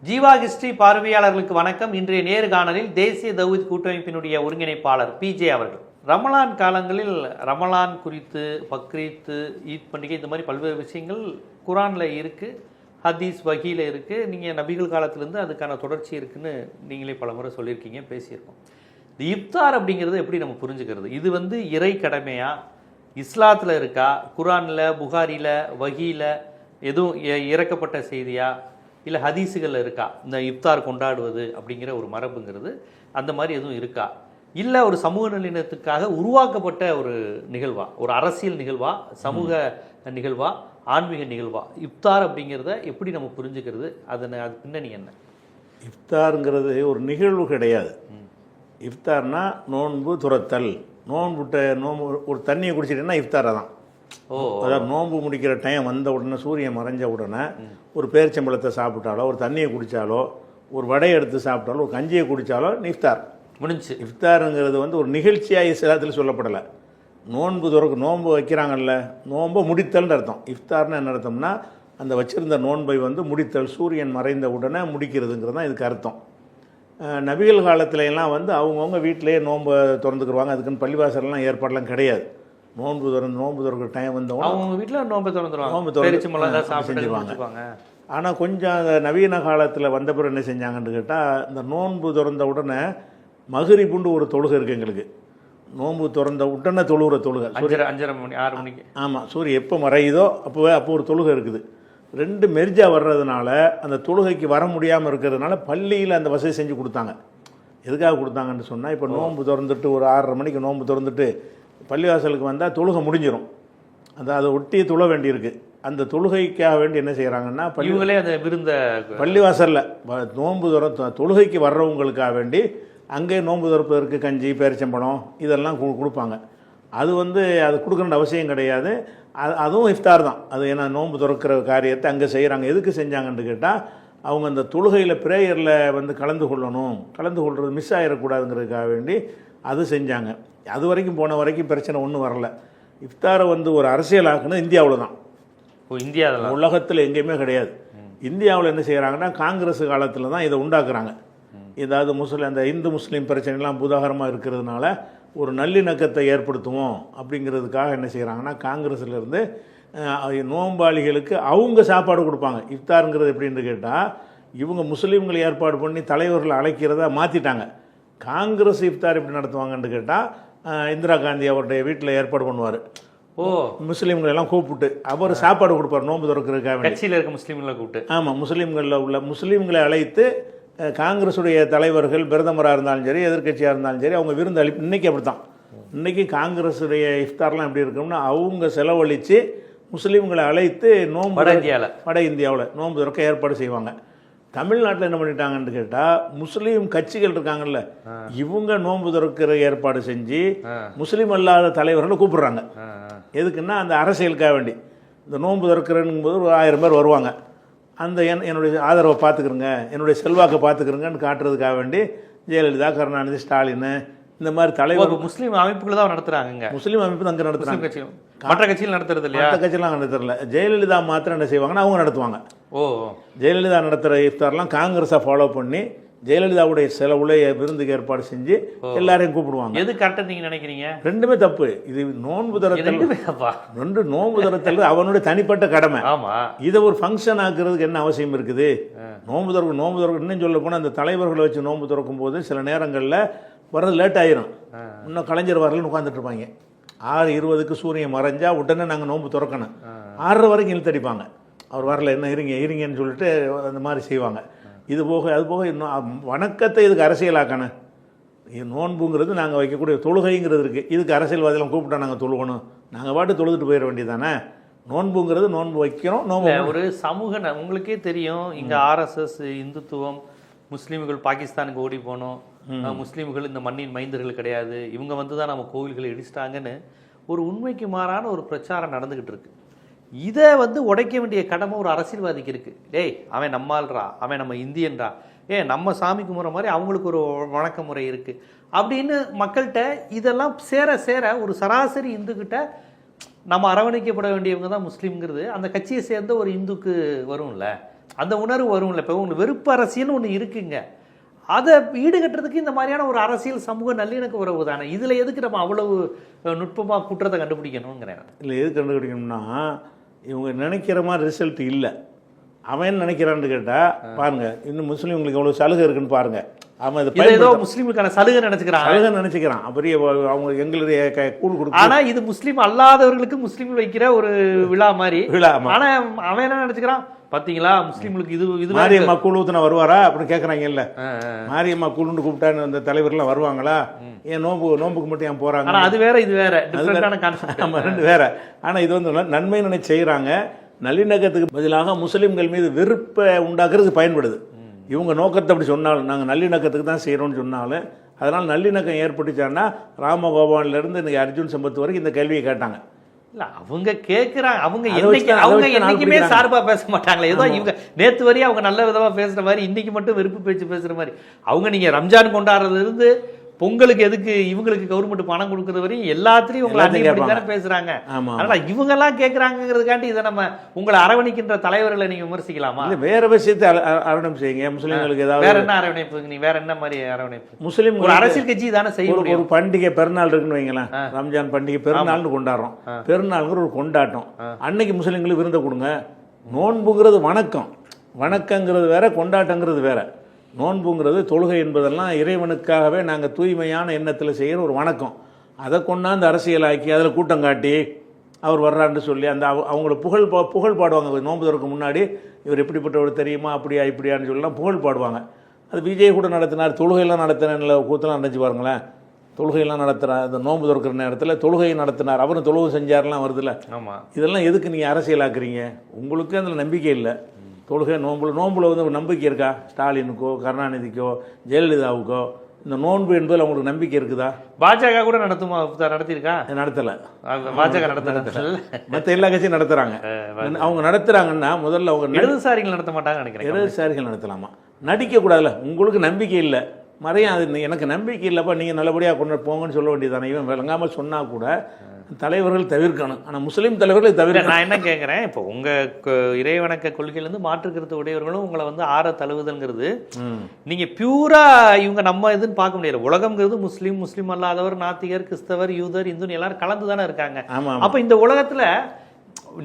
Jeeva history பார்வையாளர்களுக்கு வணக்கம். இன்றைய நேர்காணலில் தேசிய தௌஹீத் கூட்டமைப்பினுடைய ஒருங்கிணைப்பாளர் பிஜே அவர்கள். ரமலான் காலங்களில் ரமலான் குறித்து, பக்ரீத், ஈத் பண்டிகை, இந்த மாதிரி பல்வேறு விஷயங்கள் குரானில் இருக்குது, ஹதீஸ் வகியில் இருக்குது. நீங்கள் நபிகள் காலத்திலேருந்து அதுக்கான தொடர்ச்சி இருக்குன்னு நீங்களே பல முறை சொல்லியிருக்கீங்க, பேசியிருக்கோம். இந்த இஃப்தார் அப்படிங்கிறது எப்படி நம்ம புரிஞ்சுக்கிறது? இது இறை கடமையா, இஸ்லாத்தில் இருக்கா, குரானில், புகாரியில், வகியில் எதுவும் இறக்கப்பட்ட செய்தியா, இல்லை ஹதீஸுகளில் இருக்கா இந்த இஃப்தார் கொண்டாடுவது அப்படிங்கிற ஒரு மரபுங்கிறது? அந்த மாதிரி எதுவும் இருக்கா, இல்லை ஒரு சமூக நல்லிணத்துக்காக உருவாக்கப்பட்ட ஒரு நிகழ்வா, ஒரு அரசியல் நிகழ்வா, சமூக நிகழ்வா, ஆன்மீக நிகழ்வா? இஃப்தார் அப்படிங்கிறத எப்படி நம்ம புரிஞ்சுக்கிறது? அது பின்னணி என்ன? இஃப்தாருங்கிறது ஒரு நிகழ்வு கிடையாது. இஃப்தார்னா நோன்பு துரத்தல். நோன்பு ஒரு தண்ணியை குடிச்சிட்டேன்னா இஃப்தாரை தான். அதாவது நோன்பு முடிக்கிற டைம் வந்த உடனே, சூரியன் மறைஞ்ச உடனே ஒரு பேரிச்சம்பழத்தை சாப்பிட்டாலோ, ஒரு தண்ணியை குடித்தாலோ, ஒரு வடையை எடுத்து சாப்பிட்டாலோ, ஒரு கஞ்சியை குடித்தாலோ இஃப்தார் முடிஞ்சு. இஃப்தாருங்கிறது ஒரு நிகழ்ச்சியாக இஸ்லாத்தில் சொல்லப்படலை. நோன்பு வைக்கிறாங்கல்ல, நோன்பை முடித்தல்னு அர்த்தம். இஃப்தார்னு என்ன அர்த்தம்னா, அந்த வச்சிருந்த நோன்பை முடித்தல், சூரியன் மறைந்த உடனே முடிக்கிறதுங்கிறது தான் இதுக்கு அர்த்தம். நபிகள் காலத்துல எல்லாம் அவங்கவுங்க வீட்டிலேயே நோன்பை திறந்துக்குருவாங்க. அதுக்குன்னு பள்ளிவாசல்லாம் ஏற்பாடெல்லாம் கிடையாது. நோன்பு திறக்கிற டைம் வந்தவங்க அவங்க வீட்டில் நோன்பு செஞ்சுருவாங்க. ஆனால் கொஞ்சம் அந்த நவீன காலத்தில் வந்த பிறகு என்ன செஞ்சாங்கன்னு கேட்டால், இந்த நோன்பு திறந்த உடனே மகரிபுண்டு ஒரு தொழுகை இருக்குது எங்களுக்கு. நோன்பு திறந்த உடனே தொழுகிற தொழுகை 5:30 மணி 6 மணிக்கு. ஆமாம், சூரியன் எப்போ மறையுதோ அப்போ ஒரு தொழுகை இருக்குது. ரெண்டு மெர்ஜா வர்றதுனால அந்த தொழுகைக்கு வர முடியாமல் இருக்கிறதுனால பள்ளியில் அந்த வசதி செஞ்சு கொடுத்தாங்க. எதுக்காக கொடுத்தாங்கன்னு சொன்னால், இப்போ நோன்பு திறந்துட்டு ஒரு 6:30 மணிக்கு நோன்பு திறந்துட்டு பள்ளிவாசலுக்கு வந்தால் தொழுகை முடிஞ்சிடும். அதை ஒட்டி தொழ வேண்டியிருக்கு. அந்த தொழுகைக்காக வேண்டி என்ன செய்கிறாங்கன்னா, பள்ளிகளே அந்த விருந்த பள்ளிவாசலில் நோன்பு தொழுகைக்கு வர்றவங்களுக்காக வேண்டி அங்கே நோன்பு திறப்பதற்கு கஞ்சி, பேரிச்சம்பழம் இதெல்லாம் கொடுப்பாங்க. அது அது கொடுக்கணுன்ற அவசியம் கிடையாது. அதுவும் இஃப்தார் தான். அது ஏன்னா நோன்பு திறக்கிற காரியத்தை அங்கே செய்கிறாங்க. எதுக்கு செஞ்சாங்கன்னு கேட்டால், அவங்க அந்த தொழுகையில் பிரேயரில் கலந்து கொள்வது மிஸ் ஆகிடக்கூடாதுங்கிறதுக்காக வேண்டி அது செஞ்சாங்க. அது வரைக்கும் போன வரைக்கும் பிரச்சனை ஒன்றும் வரலை. இஃப்தாரை ஒரு அரசியல் ஆக்குனது இந்தியாவில் தான். இந்தியாவில், உலகத்தில் எங்கேயுமே கிடையாது. இந்தியாவில் என்ன செய்கிறாங்கன்னா, காங்கிரஸ் காலத்தில் தான் இதை உண்டாக்குறாங்க. ஏதாவது அந்த இந்து முஸ்லீம் பிரச்சனைலாம் பூதாகரமாக இருக்கிறதுனால ஒரு நல்லிணக்கத்தை ஏற்படுத்துவோம் அப்படிங்கிறதுக்காக என்ன செய்கிறாங்கன்னா, காங்கிரஸ்லேருந்து நோம்பாளிகளுக்கு அவங்க சாப்பாடு கொடுப்பாங்க. இஃப்தாருங்கிறது எப்படின்னு கேட்டால், இவங்க முஸ்லீம்களை ஏற்பாடு பண்ணி தலைவர்களை அழைக்கிறதா மாற்றிட்டாங்க. காங்கிரஸ் இஃப்தார் எப்படி நடத்துவாங்கன்னு கேட்டால், இந்திரா காந்தி அவருடைய வீட்டில் ஏற்பாடு பண்ணுவார். முஸ்லீம்களை எல்லாம் கூப்பிட்டு அவர் சாப்பாடு கொடுப்பார். நோன்பு திறக்கிறதுக்காக கட்சியில் இருக்க முஸ்லீம்களை கூப்பிட்டு. ஆமாம், முஸ்லீம்களில் உள்ள முஸ்லீம்களை அழைத்து காங்கிரஸுடைய தலைவர்கள், பிரதமராக இருந்தாலும் சரி, எதிர்கட்சியாக இருந்தாலும் சரி, அவங்க விருந்து அளிப்பு. இன்றைக்கி அப்படி தான். இன்றைக்கி காங்கிரஸுடைய இஃப்தார்லாம் எப்படி இருக்கும்னா, அவங்க செலவழித்து முஸ்லீம்களை அழைத்து வட இந்தியாவில் நோன்பு திறக்க ஏற்பாடு செய்வாங்க. தமிழ்நாட்டில் என்ன பண்ணிட்டாங்கன்னு கேட்டால், முஸ்லீம் கட்சிகள் இருக்காங்கல்ல, இவங்க நோன்பு திறக்கிற ஏற்பாடு செஞ்சு முஸ்லீம் அல்லாத தலைவர்களை கூப்பிடுறாங்க. எதுக்குன்னா, அந்த அரசியலுக்காக வேண்டி. இந்த நோன்பு திறக்கிறேங்கும் போது ஒரு 1000 பேர் வருவாங்க. அந்த என்னுடைய ஆதரவை பார்த்துக்கிறங்க, என்னுடைய செல்வாக்கை பார்த்துக்கிறங்கன்னு காட்டுறதுக்காக வேண்டி ஜெயலலிதா, கருணாநிதி, ஸ்டாலின் இந்த மாதிரி தலைவர் முஸ்லீம் அமைப்புகள் தான் நடத்துகிறாங்க. முஸ்லீம் அமைப்பு அங்கே நடத்துகிறாங்க. மற்ற கட்சியில் நடத்துறது இல்லையா? மற்ற கட்சியெலாம் நடத்துறதில்ல. ஜெயலலிதா மாத்திரம் என்ன செய்வாங்கன்னா, அவங்க நடத்துவாங்க. ஜெயலலிதா நடத்துகிற இஃப்தார்லாம் காங்கிரஸை ஃபாலோ பண்ணி ஜெயலலிதாவுடைய செலவுல விருந்துக்கு ஏற்பாடு செஞ்சு எல்லாரையும் கூப்பிடுவாங்க. எது கரெக்டாக நீங்கள் நினைக்கிறீங்க? ரெண்டுமே தப்பு. இது நோன்பு தரத்தல், நோன்பு தரத்தல் அவனுடைய தனிப்பட்ட கடமை. இதை ஒரு ஃபங்க்ஷன் ஆக்குறதுக்கு என்ன அவசியம் இருக்குது? நோன்பு திறக்க இன்னும் சொல்ல போனால், அந்த தலைவர்களை வச்சு நோன்பு திறக்கும் போது சில நேரங்களில் வர்றது லேட் ஆயிரும். இன்னும் கலைஞர் வரலன்னு உட்காந்துட்டு இருப்பாங்க. 6:20க்கு சூரியன் மறைஞ்சா உடனே நாங்கள் நோன்பு திறக்கணும். 6:30 வரைக்கும் இழுத்தடிப்பாங்க. அவர் வரல, என்ன இருங்கன்னு சொல்லிட்டு அந்த மாதிரி செய்வாங்க. இது போக அது போக இன்னும் வணக்கத்தை இதுக்கு அரசியலாக்கணும். நோன்புங்கிறது நாங்கள் வைக்கக்கூடிய தொழுகைங்கிறது இருக்குது. இதுக்கு அரசியல்வாதிகளும் கூப்பிட்டா நாங்கள் தொழுகணும், நாங்கள் பாட்டு தொழுதுட்டு போயிட வேண்டியதானே. நோன்புங்கிறது நோன்பு வைக்கிறோம். நோன்பு ஒரு சமூக, உங்களுக்கே தெரியும், இங்கே ஆர்எஸ்எஸ், இந்துத்துவம், முஸ்லீம்கள் பாகிஸ்தானுக்கு ஓடி போனோம், முஸ்லீம்கள் இந்த மண்ணின் மைந்தர்கள் கிடையாது, இவங்க தான் நம்ம கோவில்களை இடிச்சிட்டாங்கன்னு ஒரு உண்மைக்கு மாறான ஒரு பிரச்சாரம் நடந்துக்கிட்டு இருக்கு. இதை உடைக்க வேண்டிய கடமை ஒரு அரசியல்வாதிக்கு இருக்குது. டேய், அவன் நம்மால்றா, அவன் நம்ம இந்தியன்றா, நம்ம சாமி கும்பிட்ற மாதிரி அவங்களுக்கு ஒரு வணக்க முறை இருக்குது அப்படின்னு மக்கள்கிட்ட இதெல்லாம் சேர சேர ஒரு சராசரி இந்துக்கிட்ட நம்ம அரவணைக்கப்பட வேண்டியவங்க தான் முஸ்லீம்ங்கிறது அந்த கட்சியை சேர்ந்த ஒரு இந்துக்கு வரும்ல. அந்த உணர்வு வரும்ல. இப்போ உங்களுக்கு வெறுப்பு அரசியல்னு ஒன்று இருக்குங்க, அதை ஈடுகட்டுறதுக்கு இந்த மாதிரியான ஒரு அரசியல் சமூக நல்லிணக்க உறவு தானே. இதில் எதுக்கு நம்ம அவ்வளவு நுட்பமாக குற்றத்தை கண்டுபிடிக்கணுங்கிறேன். இல்லை, எது கண்டுபிடிக்கணும்னா இவங்க நினைக்கிற மாதிரி ரிசல்ட் இல்லை. அவன் என்ன நினைக்கிறான்னு கேட்டால் பாருங்க, இன்னும் முஸ்லீம்களுக்கு எவ்வளோ சலுகை இருக்குன்னு பாருங்க. அவன் இதை ஏதோ முஸ்லீமுக்கான சலுகை நினைச்சுக்கிறான். அப்படியே அவங்க எங்களுடைய கூழ் கொடுக்கும். ஆனா இது முஸ்லீம் அல்லாதவர்களுக்கு முஸ்லீம் வைக்கிற ஒரு விழா மாதிரி. ஆனா அவன் என்ன நினைச்சுக்கிறான், பாத்தீங்களா முஸ்லீம்களுக்கு இது மாரியம்மா கூழ் ஊத்துனா வருவாரா அப்படின்னு கேட்குறாங்கல்ல. மாரியம்மா கூழுன்னு கூப்பிட்டான்னு அந்த தலைவர்லாம் வருவாங்களா? ஏன் நோம்புக்கு மட்டும் ஏன் போறாங்க? ஆனா அது வேற இது வேற, டிஃபரெண்டான கான்செப்ட். நம்ம ரெண்டு வேற. ஆனா இது வந்து நன்மை நினைச்சு செய்யறாங்க. நல்லிணக்கத்துக்கு பதிலாக முஸ்லீம்கள் மீது வெறுப்பை உண்டாக்குறதுக்கு பயன்படுது. இவங்க நோக்கத்தை அப்படி சொன்னாலும், நாங்கள் நல்லிணக்கத்துக்கு தான் செய்கிறோம்னு சொன்னாலும், அதனால் நல்லிணக்கம் ஏற்பட்டுச்சான்னா ராமகோபாலிலேருந்து இன்னைக்கு அர்ஜுன் சம்பத் வரைக்கும் இந்த கேள்வியை கேட்டாங்க. இல்லை அவங்க கேட்குறாங்க, அவங்க என்னைக்குமே சார்பாக பேச மாட்டாங்களே. ஏதோ இவங்க நேற்று வரையும் அவங்க நல்ல விதமாக பேசுகிற மாதிரி, இன்னைக்கு மட்டும் வெறுப்பு பேச்சு பேசுகிற மாதிரி. அவங்க நீங்கள் ரம்ஜான் கொண்டாடுறது இருந்து பொங்கலுக்கு எதுக்கு இவங்களுக்கு கவர்மெண்ட் பணம் கொடுக்கறது வரையும் எல்லாத்துலயும் உங்களை தானே பேசுறாங்க. அதனால இவங்க எல்லாம் கேட்கறாங்கிறதுக்காண்டி இதை நம்ம உங்களை அரவணைக்கின்ற தலைவர்களை நீங்க விமர்சிக்கலாமா? வேற விஷயத்தை அரவணைப்பு செய்யுங்க. முஸ்லீம்களுக்கு ஏதாவது வேற என்ன அரவணைப்பு? நீ வேற என்ன மாதிரி அரவணைப்பு? முஸ்லீம் ஒரு அரசியல் கட்சி தானே செய்யும். ஒரு பண்டிகை பெருநாள் இருக்குன்னு வைங்களேன், ரம்ஜான் பண்டிகை பெருநாள்னு கொண்டாடுறோம். பெருநாள்ங்கிற ஒரு கொண்டாட்டம். அன்னைக்கு முஸ்லீம்களுக்கு விருந்த கொடுங்க. நோன்புங்கிறது வணக்கம், வணக்கங்கிறது வேற, கொண்டாட்டங்கிறது வேற. நோன்புங்கிறது தொழுகை என்பதெல்லாம் இறைவனுக்காகவே நாங்கள் தூய்மையான எண்ணத்தில் செய்கிற ஒரு வணக்கம். அதை கொண்டாந்து அரசியலாக்கி அதில் கூட்டம் காட்டி அவர் வர்றான்னு சொல்லி அந்த அவங்கள புகழ் பாடுவாங்க. நோன்பு திறக்க முன்னாடி இவர் எப்படிப்பட்டவர் தெரியுமா, அப்படியா இப்படியான்னு சொல்லலாம் புகழ் பாடுவாங்க. அது விஜய் கூட நடத்தினார். தொழுகையெல்லாம் நடத்தின கூத்தெல்லாம் நினச்சி பாருங்களேன். தொழுகையெல்லாம் நடத்துகிறார். அந்த நோன்பு திறக்கிற நேரத்தில் தொழுகையை நடத்தினார், அவரும் தொழுகை செஞ்சார்லாம் வருதுல்ல. ஆமாம், இதெல்லாம் எதுக்கு நீங்கள் அரசியலாக்குறீங்க? உங்களுக்கு அதில் நம்பிக்கை இல்லை. தொழுகை நோன்புல வந்து நம்பிக்கை இருக்கா? ஸ்டாலினுக்கோ கருணாநிதிக்கோ ஜெயலலிதாவுக்கோ இந்த நோன்பு என்பதில் அவங்களுக்கு நம்பிக்கை இருக்குதா? பாஜக கூட நடத்தியிருக்கா? நடத்தலை. பாஜக நடத்தல, மற்ற எல்லா கட்சியும் நடத்துகிறாங்க. அவங்க நடத்துகிறாங்கன்னா முதல்ல அவங்க இடதுசாரிகள் நடத்த மாட்டாங்க நினைக்கிறேன். இடதுசாரிகள் நடத்தலாமா? நடிக்கக்கூடாதுல்ல. உங்களுக்கு நம்பிக்கை இல்லை, மறையும். அது எனக்கு நம்பிக்கை இல்லைப்பா, நீங்கள் நல்லபடியாக கொண்டு போங்கன்னு சொல்ல வேண்டியதானே. இவன் விளங்காமல் சொன்னால் கூட தலைவர்கள் தவிர்க்கணும். ஆனால் முஸ்லீம் தலைவர்களை தவிர நான் என்ன கேட்குறேன், இப்போ உங்கள் இறைவணக்க கொள்கையிலேருந்து மாற்றுக்கிறது உடையவர்களும் உங்களை வந்து ஆற தழுவுதல்ங்கிறது நீங்கள் பியூரா இவங்க நம்ம இதுன்னு பார்க்க முடியாது. உலகம்ங்கிறது முஸ்லீம், முஸ்லீம் அல்லாதவர், நாத்திகர், கிறிஸ்தவர், யூதர், இந்துன்னு எல்லாரும் கலந்து தானே இருக்காங்க. அப்போ இந்த உலகத்தில்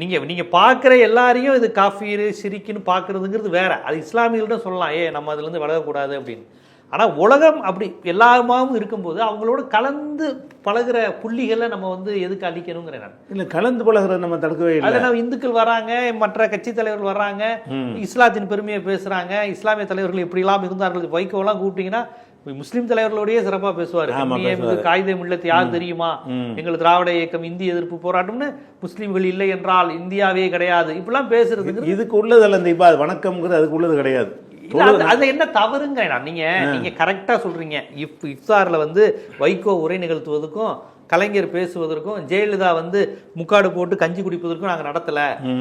நீங்கள் பார்க்குற எல்லாரையும் இது காஃபீரு ஷிரிக்குன்னு பார்க்குறதுங்கிறது வேற. அது இஸ்லாமியர்கள்ட்ட சொல்லலாம், நம்ம அதுலேருந்து விலகக்கூடாது அப்படின்னு. ஆனால் உலகம் அப்படி எல்லாருமாவும் இருக்கும்போது அவங்களோட கலந்து பழகிற புள்ளிகளை நம்ம வந்து எதுக்கு அழிக்கணுங்கிற நான் இல்லை. கலந்து பழகிற நம்ம தடுக்கவே இல்லை. அதில் இந்துக்கள் வராங்க, மற்ற கட்சி தலைவர்கள் வர்றாங்க, இஸ்லாத்தின் பெருமையை பேசுகிறாங்க. இஸ்லாமிய தலைவர்கள் இப்படிலாம் இருந்தார்கள். வைகோலாம் கூப்பிட்டீங்கன்னா முஸ்லீம் தலைவர்களோடய சிறப்பாக பேசுவார். காயிதே மில்லத் யார் தெரியுமா, எங்கள் திராவிட இயக்கம் இந்திய எதிர்ப்பு போராட்டம்னு, முஸ்லீம்கள் இல்லை என்றால் இந்தியாவே கிடையாது, இப்படிலாம் பேசுறது இதுக்கு உள்ளதல்ல. இந்த இப்போ வணக்கம்ங்கிறது அதுக்கு உள்ளது கிடையாது. அது என்ன தவறுங்க? நீங்க கரெக்டா சொல்றீங்க. இஃப்தார்ல வந்து வைகோ உரை நிகழ்த்துவதற்கும் கலைஞர் பேசுவதற்கும் ஜெயலலிதா வந்து முக்காடு போட்டு கஞ்சி குடிப்பதற்கும் நாங்க நடத்தல,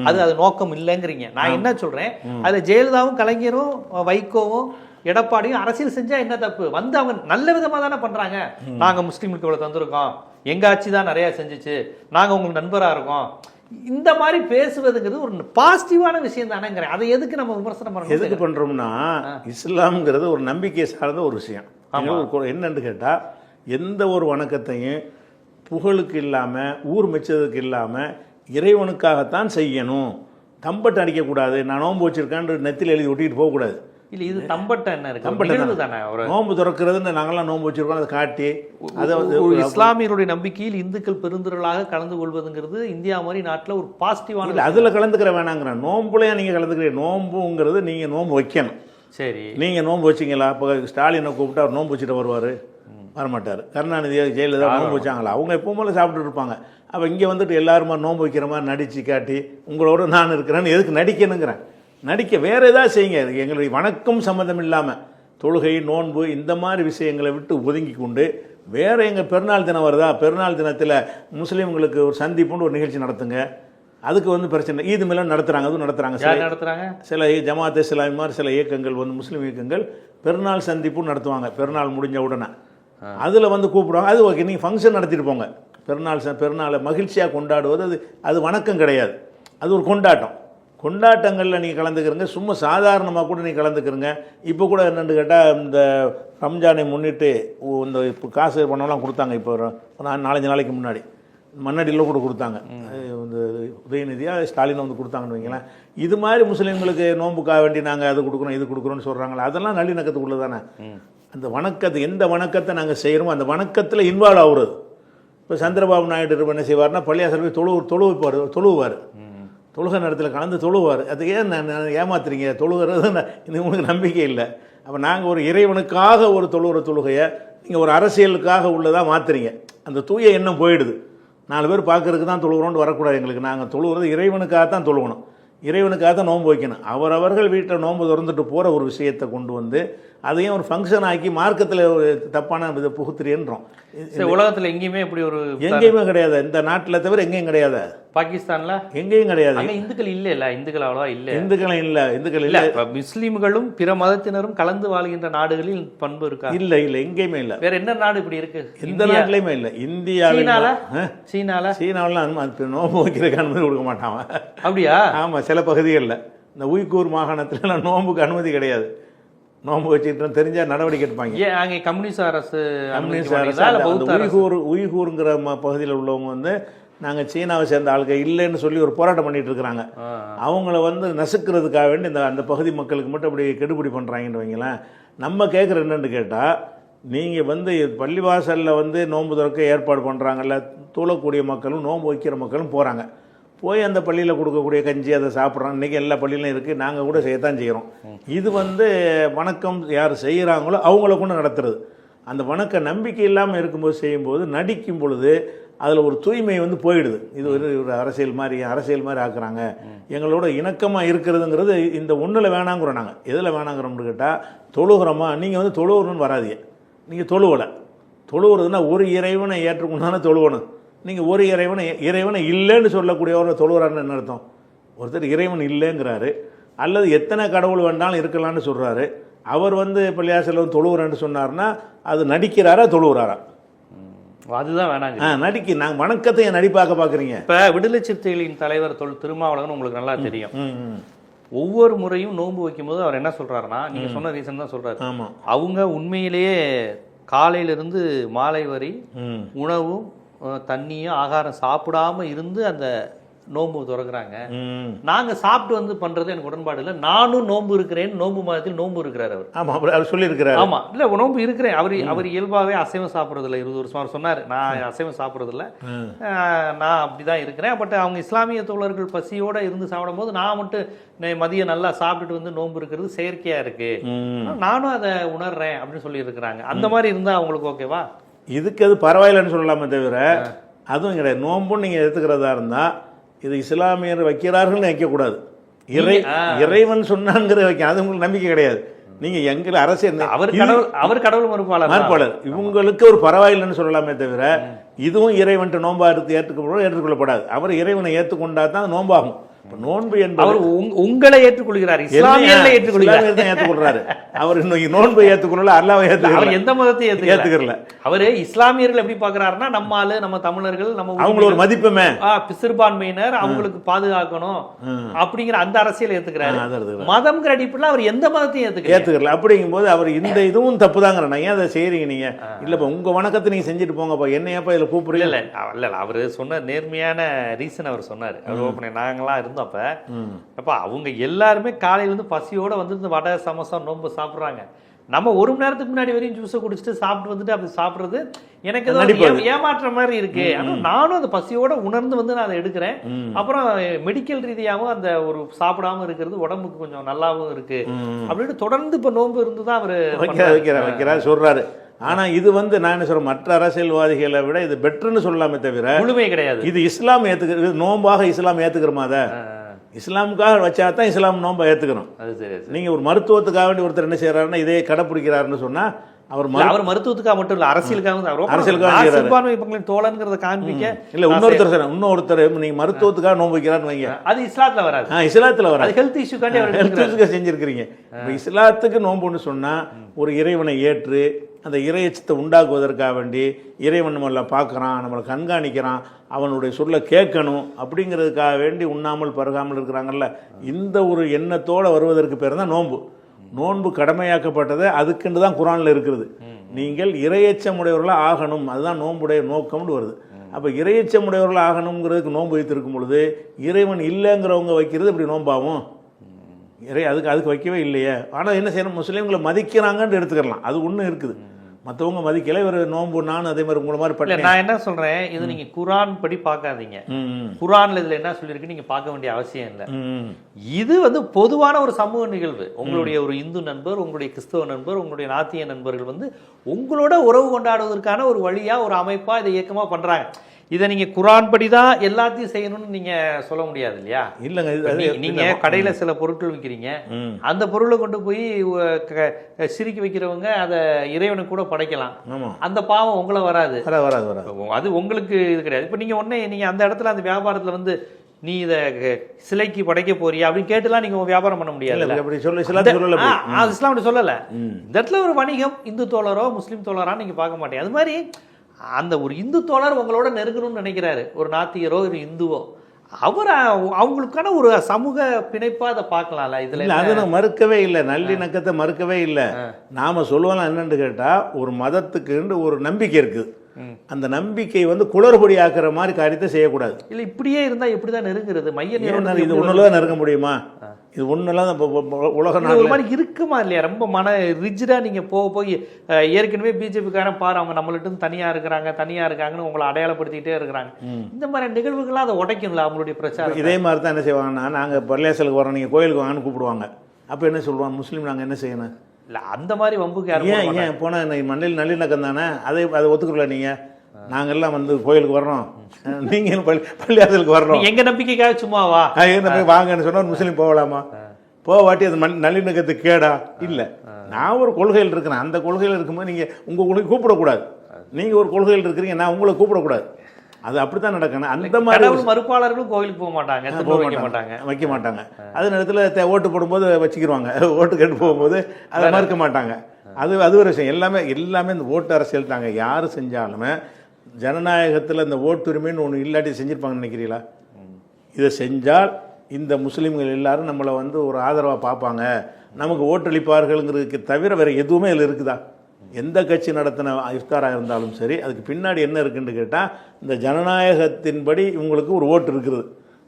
அது நோக்கம் இல்லைங்கிறீங்க. நான் என்ன சொல்றேன், அதுல ஜெயலலிதாவும் கலைஞரும் வைகோவும் எடப்பாடியும் அரசியல் செஞ்சா என்ன தப்பு? வந்து அவங்க நல்ல விதமா தானே பண்றாங்க. நாங்க முஸ்லீமுக்கு இவ்வளவு தந்திருக்கோம், எங்க ஆட்சி தான் நிறைய செஞ்சுச்சு, நாங்க உங்களுக்கு நண்பரா இருக்கோம், இந்த மாதிரி பேசுவதுங்கிறது ஒரு பாசிட்டிவான விஷயம் தானேங்கிறேன். அதை எதுக்கு நம்ம விமர்சனம் பண்ணணும்? எதுக்கு பண்றோம்னா, இஸ்லாம்ங்கிறது ஒரு நம்பிக்கை சார்ந்த ஒரு விஷயம். என்னன்னு கேட்டா, எந்த ஒரு வணக்கத்தையும் புகழுக்கு இல்லாம, ஊர் மெச்சதுக்கு இல்லாம, இறைவனுக்காகத்தான் செய்யணும். தம்பட்டு அடிக்கக்கூடாது. நான் நோன்பு வச்சிருக்கேன் நெத்தியில் எழுதி ஒட்டிட்டு போகக்கூடாது. இல்லை, இது தம்பட்ட என்ன இருக்கு? தம்பட்டு தானே நோன்பு திறக்கிறதுன்னு நாங்களாம் நோன்பு வச்சிருக்கோம், அதை காட்டி அதை இஸ்லாமியருடைய நம்பிக்கையில் இந்துக்கள் பெருந்திரளாக கலந்து கொள்வதுங்கிறது இந்தியா மாதிரி நாட்டில் ஒரு பாசிட்டிவான. இல்லை, அதில் கலந்துக்கிற வேணாங்கிறேன். நோன்புலையே நீங்கள் கலந்துக்கிறீங்க. நோன்புங்கிறது நீங்கள் நோன்பு வைக்கணும். சரி, நீங்கள் நோன்பு வச்சிங்களா? இப்போ ஸ்டாலினை கூப்பிட்டு அவர் நோன்பு வச்சுட்டு வருவார், வரமாட்டார். கருணாநிதி ஜெயலலிதா நோன்பு வச்சாங்களா? அவங்க எப்போ மேலே சாப்பிட்டு இருப்பாங்க. அப்போ இங்கே வந்துட்டு எல்லாருமா நோன்பு வைக்கிற மாதிரி நடித்து காட்டி உங்களோட நான் இருக்கிறேன்னு எதுக்கு நடிக்கணுங்கிறேன். நடிக்க வேறு ஏதாவது செய்யுங்க. எங்களுடைய வணக்கம் சம்மந்தம் இல்லாமல் தொழுகை, நோன்பு இந்த மாதிரி விஷயங்களை விட்டு ஒதுங்கி கொண்டு வேறு எங்கள் பெருநாள் தினம் வருதா, பெருநாள் தினத்தில் முஸ்லீம்களுக்கு ஒரு சந்திப்புன்னு ஒரு நிகழ்ச்சி நடத்துங்க. அதுக்கு வந்து பிரச்சனை. ஈது மிலன் நடத்துகிறாங்க, அதுவும் நடத்துகிறாங்க. சில ஜமாத் இஸ்லாமி மாதிரி சில இயக்கங்கள் வந்து முஸ்லீம் இயக்கங்கள் பெருநாள் சந்திப்பும் நடத்துவாங்க. பெருநாள் முடிஞ்ச உடனே அதில் வந்து கூப்பிடுவாங்க. அது ஓகே, நீங்கள் ஃபங்க்ஷன் நடத்திட்டு போங்க. பெருநாளை மகிழ்ச்சியாக கொண்டாடுவது அது வணக்கம் கிடையாது, அது ஒரு கொண்டாட்டம். கொண்டாட்டங்களில் நீங்கள் கலந்துக்கிறங்க, சும்மா சாதாரணமாக கூட நீங்கள் கலந்துக்கிறங்க. இப்போ கூட என்னென்னு கேட்டால் இந்த ரம்ஜானை முன்னிட்டு இந்த இப்போ காசு பணம்லாம் கொடுத்தாங்க. இப்போ 4-5 நாளைக்கு முன்னாடி மண்ணடியில் கூட கொடுத்தாங்க. இந்த உதயநிதியாக ஸ்டாலின் வந்து கொடுத்தாங்கன்னு வைங்களேன். இது மாதிரி முஸ்லீம்களுக்கு நோன்புக்காக வேண்டி நாங்கள் அது கொடுக்குறோம் இது கொடுக்குறோன்னு சொல்கிறாங்களே, அதெல்லாம் நல்லிணக்கத்துக்குள்ள தானே. அந்த வணக்கத்தை எந்த வணக்கத்தை நாங்கள் செய்கிறோமோ அந்த வணக்கத்தில் இன்வால்வ் ஆகுறது. இப்போ சந்திரபாபு நாயுடு என்ன செய்வார்னா பள்ளியாசல் போய் தொழுவார், தொழுகை நேரத்தில் கலந்து தொழுவார். அது ஏன் ஏமாத்துறீங்க? தொழுகிறது இது உங்களுக்கு நம்பிக்கை இல்லை. அப்போ நாங்கள் ஒரு இறைவனுக்காக ஒரு தொழுகையை நீங்கள் ஒரு அரசியலுக்காக உள்ளதாக மாற்றுறீங்க. அந்த தூய எண்ணம் போயிடுது. 4 பேர் பார்க்கறதுக்கு தான் தொழுகிறோன்னு வரக்கூடாது எங்களுக்கு. நாங்கள் தொழுகிறது இறைவனுக்காக தான் தொழுகணும், இறைவனுக்காக தான் நோன்பு வைக்கணும். அவரவர்கள் வீட்டில் நோன்பு திறந்துட்டு போகிற ஒரு விஷயத்தை கொண்டு வந்து அதையும் ஒரு ஃபங்க்ஷன் ஆக்கி மார்க்கத்தில் ஒரு தப்பான இதை புகுத்துறேன்றோம். உலகத்தில் எங்கேயுமே இப்படி ஒரு எங்கேயுமே கிடையாது. இந்த நாட்டில் தவிர எங்கேயும் கிடையாது. பாகிஸ்தான்ல எங்கேயும் கிடையாது. இந்துக்கள் இல்ல, இந்துக்கள் அவ்வளவா இல்ல. இந்துக்கள் இல்ல. முஸ்லீம்களும் பிற மதத்தினரும் கலந்து வாழ்கின்ற நாடுகளில் பண்பு இருக்கா? இல்ல எங்கேயுமே இல்ல. வேற என்ன நாடு இப்படி இருக்கு? எந்த நாட்டிலையுமே இல்ல. சீனாவில் நோம்பு வைக்கிறதுக்கு அனுமதி கொடுக்க மாட்டான். அப்படியா? ஆமா, சில பகுதிகளில் இந்த உய்கூர் மாகாணத்துல நோம்புக்கு அனுமதி கிடையாது. நோம்பு வச்சுட்டு தெரிஞ்சா நடவடிக்கை எடுப்பாங்க. அங்கே கம்யூனிஸ்ட் அரசு உய்கூருங்கிற பகுதியில் உள்ளவங்க வந்து நாங்கள் சீனாவை சேர்ந்த ஆளுங்க இல்லைன்னு சொல்லி ஒரு போராட்டம் பண்ணிட்டு இருக்கிறாங்க. அவங்கள வந்து நசுக்கிறதுக்காக வேண்டி அந்த பகுதி மக்களுக்கு மட்டும் அப்படி கெடுபிடி பண்ணுறாங்கன்னு வைங்களேன். நம்ம கேட்குற என்னன்னு கேட்டால், நீங்கள் வந்து பள்ளிவாசலில் வந்து நோன்பு திறக்க ஏற்பாடு பண்ணுறாங்கல்ல, தொழக்கூடிய மக்களும் நோன்பு வைக்கிற மக்களும் போகிறாங்க. போய் அந்த பள்ளியில் கொடுக்கக்கூடிய கஞ்சி அதை சாப்பிட்றோம். இன்றைக்கி எல்லா பள்ளியிலும் இருக்குது, நாங்கள் கூட செய்யத்தான் செய்கிறோம். இது வந்து வணக்கம் யார் செய்கிறாங்களோ அவங்கள கொண்டு நடத்துறது. அந்த வணக்க நம்பிக்கை இல்லாமல் இருக்கும்போது செய்யும்போது நடிக்கும் பொழுது அதில் ஒரு தூய்மை வந்து போயிடுது. இது ஒரு அரசியல் மாதிரி ஆக்குறாங்க. எங்களோட இணக்கமாக இருக்கிறதுங்கிறது இந்த ஒன்றில் வேணாங்கிறோம். நாங்கள் எதில் வேணாங்கிறோம்னு கேட்டால், தொழுகிறோமா, நீங்கள் வந்து தொழுகிறோன்னு வராதிய. நீங்கள் தொழுவுறதுன்னா ஒரு இறைவனை ஏற்றுக்கொண்டானே தொழுவணும். நீங்கள் ஒரு இறைவனை இல்லைன்னு சொல்லக்கூடிய ஒரு தொழுகிறாருன்னு என்ன அர்த்தம்? ஒருத்தர் இறைவன் இல்லைங்கிறாரு, அல்லது எத்தனை கடவுள் வேண்டாலும் இருக்கலான்னு சொல்கிறாரு. அவர் வந்து பள்ளியாசல தொழுகிறேன்னு சொன்னார்னா அது நடிக்கிறாரா தொழுகிறாரா? அதுதான் வேணாங்க. நாங்கள் வணக்கத்தை நடிப்பாக்க பார்க்குறீங்க. இப்போ விடுதலை சிறுத்தைகளின் தலைவர் திருமாவளவன் உங்களுக்கு நல்லா தெரியும். ஒவ்வொரு முறையும் நோன்பு வைக்கும்போது அவர் என்ன சொல்றாருன்னா, நீங்க சொன்ன ரீசன் தான் சொல்றாரு. ஆமாம், அவங்க உண்மையிலேயே காலையிலிருந்து மாலை வரை உணவும் தண்ணியும் ஆகாரம் சாப்பிடாம இருந்து அந்த நோன்பு துறக்குறாங்க. நாங்க சாப்பிட்டு வந்து பண்றது எனக்கு உடன்பாடு இல்லை. நானும் நோன்பு இருக்கிறேன், நோன்பு மாதத்தில் நோன்பு இருக்கிறார் அவர். ஆமா, அவர் சொல்லியிருக்கிறார். ஆமா, இல்ல நோன்பு இருக்கிறேன். அவர் இயல்பாவே அசைவம் சாப்பிட்றது இல்லை. 20 வருஷம் அவர் சொன்னார், நான் அசைவம் சாப்பிட்றது இல்லை, நான் அப்படிதான் இருக்கிறேன். பட் அவங்க இஸ்லாமிய தோழர்கள் பசியோட இருந்து சாப்பிடும் போது நான் மட்டும் மதியம் நல்லா சாப்பிட்டுட்டு வந்து நோன்பு இருக்கிறது செயற்கையா இருக்கு, நானும் அதை உணர்றேன் அப்படின்னு சொல்லி இருக்கிறாங்க. அந்த மாதிரி இருந்தா அவங்களுக்கு ஓகேவா? இதுக்கு அது பரவாயில்லைன்னு சொல்லலாமே தவிர அதுவும் கிடையாது. நோன்புன்னு நீங்கள் எடுத்துக்கிறதா இருந்தால் இது இஸ்லாமியர் வைக்கிறார்கள்னு வைக்கக்கூடாது. இறைவன் சொன்னாங்கிறது வைக்க, அது உங்களுக்கு நம்பிக்கை கிடையாது. நீங்கள் எங்களை அரசியல் அவர் கடவுள் மறுப்பாளர், இவங்களுக்கு ஒரு பரவாயில்லைன்னு சொல்லலாமே தவிர இதுவும் இறைவன் நோன்பா ஏற்றுக்கொள்ளப்படாது. அவர் இறைவனை ஏற்றுக்கொண்டா தான் நோம்பாகும். நோன்பு என்பது உங்களை ஏற்றுக்கொள்கிறார், இஸ்லாமியர்களை ஏற்றுக்கொள்றாரு. அவர் இன்னும் நோன்பை ஏற்றுக்கொள்ளல, அல்லாஹ்வை ஏற்றுக்கொள்ள, எந்த மதத்தை ஏற்றுக்கறல. அவரு இஸ்லாமியர்கள் எப்படி பாக்குறாருன்னா, நம்ம ஆளு, நம்ம தமிழர்கள், நம்ம அவங்கள ஒரு மதிப்புமே, சிறுபான்மையினர், அவங்களுக்கு பாதுகாக்கணும் அப்படிங்கிற அந்த அரசியல் ஏத்துக்கிறாரு. மதம்ங்கிற அடிப்படையில் அவர் எந்த மதத்தையும் ஏத்துக்கல. அப்படிங்கும் போது அவர் இந்த இதுவும் தப்பு தாங்கிற. ஏன் அதை செய்யறீங்க நீங்க? இல்லப்பா உங்க வணக்கத்தை நீங்க செஞ்சுட்டு போங்கப்பா, என்னையாப்பா இதுல கூப்பிடுறீங்க? இல்ல அவரு சொன்ன நேர்மையான ரீசன் அவர் சொன்னாரு. அவர் நாங்களாம் இருந்தோம் அப்ப அவங்க எல்லாருமே காலையில இருந்து பசியோட வந்து வடை சமோசா நோன்பு சாப்பிடுறாங்க. நம்ம 1 மணி நேரத்துக்கு முன்னாடி வரையும் ஜூஸை குடிச்சிட்டு சாப்பிட்டு வந்துட்டு அப்படி சாப்பிடுறது எனக்கு ஏதோ ஏமாற்ற மாதிரி இருக்கு. ஆனா நானும் அந்த பசியோட உணர்ந்து வந்து நான் அதை எடுக்கிறேன். அப்புறம் மெடிக்கல் ரீதியாகவும் அந்த ஒரு சாப்பிடாம இருக்கிறது உடம்புக்கு கொஞ்சம் நல்லாவும் இருக்கு அப்படின்னு தொடர்ந்து இப்ப நோன்பு இருந்துதான் அவரு வைக்கிறார் சொல்றாரு. ஆனா இது வந்து நான் என்ன சொல்றேன், மற்ற அரசியல்வாதிகளை விட இது பெட்டர்னு சொல்லலாமே தவிர முழுமை கிடையாது. இது இஸ்லாம் ஏத்துக்கிறது, நோம்பாக இஸ்லாம் ஏத்துக்கிற மாதிரி இஸ்லாமுக்காக வச்சா தான் இஸ்லாம் நோன்பை ஏத்துக்கணும். நீங்க ஒரு மருத்துவத்துக்காக வேண்டி ஒருத்தர் என்ன செய்யறாருன்னா இதே கடைப்பிடிக்கிறாருன்னு சொன்னா அவர் மருத்துவத்துக்காக மட்டும் இல்ல, அரசியலுக்காக தோழன்கிறத காண்பிக்க இல்ல. இன்னொருத்தர் நீங்க மருத்துவத்துக்காக நோன்பு வைக்கிறான்னு வைங்க, அது இஸ்லாத்துல வராது. இஸ்லாத்துல வராது. ஹெல்த் இஷ்யூக்காண்டி செஞ்சிருக்கிறீங்க. இஸ்லாத்துக்கு நோன்புன்னு சொன்னா ஒரு இறைவனை ஏற்று அந்த இறையச்சத்தை உண்டாக்குவதற்காக வேண்டி இறைவன் நம்மளை பார்க்குறான், நம்மளை கண்காணிக்கிறான், அவனுடைய சொல்ல கேட்கணும் அப்படிங்கிறதுக்காக வேண்டி உண்ணாமல் பருகாமல் இருக்கிறாங்கல்ல, இந்த ஒரு எண்ணத்தோடு வருவதற்கு பேர் தான் நோன்பு. நோன்பு கடமையாக்கப்பட்டது அதுக்குன்னு தான் குரானில் இருக்கிறது. நீங்கள் இறையச்சமுடையவர்களாக ஆகணும், அதுதான் நோன்புடைய நோக்கம்னு வருது. அப்போ இறையச்சமுடையவர்களாக ஆகணுங்கிறதுக்கு நோன்பு வைத்திருக்கும் பொழுது இறைவன் இல்லைங்கிறவங்க வைக்கிறது இப்படி நோம்பாகும். அதுக்கு வைக்கவே இல்லையே. ஆனால் என்ன செய்யணும், முஸ்லீம்களை மதிக்கிறாங்கன்னு எடுத்துக்கலாம், அது ஒன்றும் இருக்குது. மற்றவங்க மதிக்கல, இவர் நோன்பு நான் அதே மாதிரி உங்களை மாதிரி பண்ணல. நான் என்ன சொல்றேன், இது நீங்க குரான் படி பார்க்காதீங்க. குரான்ல இதுல என்ன சொல்லியிருக்கு நீங்க பார்க்க வேண்டிய அவசியம் இல்லை. இது வந்து பொதுவான ஒரு சமூக நிகழ்வு. உங்களுடைய ஒரு இந்து நண்பர், உங்களுடைய கிறிஸ்தவ நண்பர், உங்களுடைய நாத்திய நண்பர்கள் வந்து உங்களோட உறவு கொண்டாடுவதற்கான ஒரு வழியா, ஒரு அமைப்பா இதை இயக்கமா பண்றாங்க. இதை நீங்க குரான் படி தான் எல்லாத்தையும் செய்யணும்னு நீங்க சொல்ல முடியாது இல்லையா? இல்லைங்க, நீங்க கடையில சில பொருட்கள் விற்கிறீங்க, அந்த பொருளை கொண்டு போய் சிரிக்கி வைக்கிறவங்க அதை இறைவனுக்கு கூட படைக்கலாம், அந்த பாவம் உங்களை வராது. அது உங்களுக்கு இது கிடையாது. இப்ப நீங்க அந்த இடத்துல அந்த வியாபாரத்துல வந்து நீ இதை சிலைக்கு படைக்க போறியா அப்படின்னு கேட்டுலாம் நீங்க வியாபாரம் பண்ண முடியாது. இஸ்லாம் அப்படி சொல்லல. இந்த இடத்துல ஒரு வணிகம், இந்து தோழரோ முஸ்லீம் தோழரான்னு நீங்க பார்க்க மாட்டீங்க. அது மாதிரி அந்த ஒரு இந்து தோழர் உங்களோட நெருங்கணும்னு நினைக்கிறாரு, ஒரு நாத்தியரோ ஒரு இந்துவோ, அவர் அவங்களுக்கான ஒரு சமூக பிணைப்பா அதை பார்க்கலாம்ல. இதுல அது நான் மறுக்கவே இல்லை, நல்லிணக்கத்தை மறுக்கவே இல்லை. நாம சொல்லுவோம் என்னன்னு கேட்டா, ஒரு மதத்துக்கு ஒரு நம்பிக்கை இருக்குது, அந்த நம்பிக்கை வந்து குளறுபடி ஆக்குற மாதிரி காரியத்தை செய்யக்கூடாது. இல்லை இப்படியே இருந்தால் எப்படி தான் நெருங்குறது? இது ஒன்றுலாம் நெருங்க முடியுமா? இது ஒன்றுலாம் உலக ஒரு மாதிரி இருக்குமா இல்லையா? ரொம்ப ரிஜிடாக நீங்கள் போய் ஏற்கனவே பிஜேபிக்காரன் பாரு, அவங்க நம்மள்ட்ட தனியாக இருக்காங்கன்னு உங்களை அடையாளப்படுத்திக்கிட்டே இருக்கிறாங்க. இந்த மாதிரி நிகழ்வுகள்லாம் அதை உடைக்கும்ல அவங்களுடைய பிரச்சாரம். இதே மாதிரி தான் என்ன செய்வாங்கன்னா, நாங்கள் பள்ளியாசலுக்கு வரோம், நீங்கள் கோயிலுக்கு வாங்கன்னு கூப்பிடுவாங்க. அப்போ என்ன சொல்லுவாங்க, முஸ்லீம் நாங்கள் என்ன செய்யணும்? இல்லை அந்த மாதிரி வம்புக்கு ஏன் போனால் மண்ணில் நல்லிணக்கம் தானே, அதை ஒத்துக்கல. நீங்கள் நாங்கள்லாம் வந்து கோயிலுக்கு வர்றோம், நீங்கள் பள்ளியாசலுக்கு வர்றோம், எங்கள் நம்பிக்கைக்காக சும்மாவா வாங்கன்னு சொன்னால் முஸ்லீம் போகலாமா? போவாட்டி அது நல்லிணக்கத்துக்கு கேடா? இல்லை, நான் ஒரு கொள்கையில் இருக்கிறேன், அந்த கொள்கையில் இருக்கும்போது நீங்கள் உங்கள் கொள்கை கூப்பிடக்கூடாது. நீங்கள் ஒரு கொள்கையில் இருக்கிறீங்க, நான் உங்களை கூப்பிடக்கூடாது. அது அப்படித்தான் நடக்கணும். அந்த மாதிரி மறுப்பாளர்களும் கோயிலுக்கு போக மாட்டாங்க, வைக்க மாட்டாங்க. அது நேரத்தில் ஓட்டு போடும்போது வச்சுக்கிடுவாங்க, ஓட்டு கேட்டு போகும்போது அதை மறுக்க மாட்டாங்க. அது ஒரு விஷயம். எல்லாமே இந்த ஓட்டு அரசியல் தாங்க. யார் செஞ்சாலுமே ஜனநாயகத்தில் இந்த ஓட்டுரிமைன்னு ஒன்று இல்லாட்டி செஞ்சுருப்பாங்கன்னு நினைக்கிறீங்களா? இதை செஞ்சால் இந்த முஸ்லீம்கள் எல்லாரும் நம்மளை வந்து ஒரு ஆதரவாக பார்ப்பாங்க, நமக்கு ஓட்டளிப்பார்கள்ங்கிறதுக்கு தவிர வேறு எதுவுமே இதில் இருக்குதா? எந்த கட்சி நடத்தின இஃப்தாராக இருந்தாலும் சரி, அதுக்கு பின்னாடி என்ன இருக்குன்னு கேட்டால், இந்த ஜனநாயகத்தின்படி இவங்களுக்கு ஒரு ஓட்டு இருக்குது,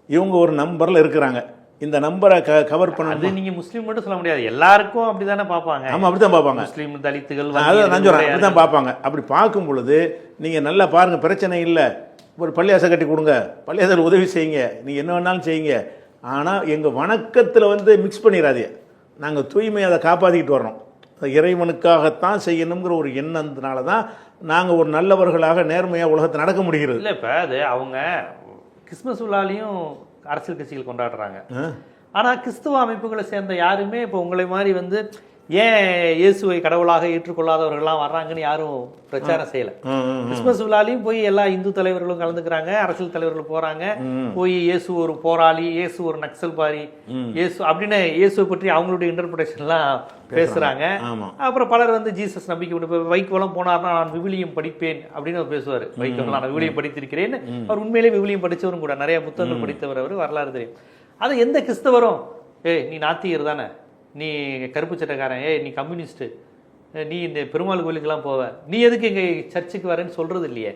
இவங்க ஒரு நம்பரில் இருக்கிறாங்க, இந்த நம்பரை கவர் பண்ண. அது நீங்கள் முஸ்லீம் மட்டும் சொல்ல முடியாது, எல்லாருக்கும் அப்படி தானே பார்ப்பாங்க. ஆமாம், அப்படி தான் பார்ப்பாங்க. முஸ்லீம் தலித்துகள் அதான் நான் சொல்கிறேன், அப்படி தான் பார்ப்பாங்க. அப்படி பார்க்கும் பொழுது நீங்கள் நல்லா பாருங்கள், பிரச்சனை இல்லை, ஒரு பள்ளியாசை கட்டி கொடுங்க, பள்ளியாசல் உதவி செய்யுங்க, நீங்கள் என்ன வேணாலும் செய்யுங்க, ஆனால் எங்கள் வணக்கத்தில் வந்து மிக்ஸ் பண்ணிடாதீங்க. நாங்கள் தூய்மையை அதை காப்பாற்றிக்கிட்டு வர்றோம், இறைவனுக்காகத்தான் செய்யணுங்கிற ஒரு எண்ணத்தினால தான் நாங்கள் ஒரு நல்லவர்களாக நேர்மையாக உலகத்தை நடக்க முடிகிறது. இல்லை, இப்போ அது அவங்க கிறிஸ்மஸ் விழாலையும் அரசியல் கட்சிகள் கொண்டாடுறாங்க. ஆனால் கிறிஸ்துவ அமைப்புகளை சேர்ந்த யாருமே இப்போ உங்களை மாதிரி வந்து ஏன் இயேசுவை கடவுளாக ஏற்றுக்கொள்ளாதவர்கள்லாம் வர்றாங்கன்னு யாரும் பிரச்சாரம் செய்யலை. கிறிஸ்மஸ் விழாலையும் போய் எல்லா இந்து தலைவர்களும் கலந்துக்கிறாங்க, அரசியல் தலைவர்கள் போறாங்க, போய் இயேசு ஒரு போராளி, இயேசு ஒரு நக்சல்பாரி, இயேசு அப்படின்னு இயேசுவை பற்றி அவங்களுடைய இன்டர்பிரேஷன்லாம் பேசுறாங்க. அப்புறம் பலர் வந்து ஜீசஸ் நம்பிக்கை, வைகோலாம் போனார்னா நான் விவிலியம் படிப்பேன் அப்படின்னு அவர் பேசுவார். வைகோலாம் நான் விவிலியம் படித்திருக்கிறேன், அவர் உண்மையிலே விவிலியம் படித்தவரும் கூட, நிறைய புத்தகங்கள் படித்தவர், அவர் வரலாறு தெரியும். அது எந்த கிறிஸ்தவரும் நீ நாத்திகர் தானே, நீ கருப்பு சட்டைக்காரன், நீ கம்யூனிஸ்ட்டு, நீ இந்த பெருமாள் கோயிலுக்கெல்லாம் போவ, நீ எதுக்கு எங்க சர்ச்சுக்கு வரேன்னு சொல்றது இல்லையே.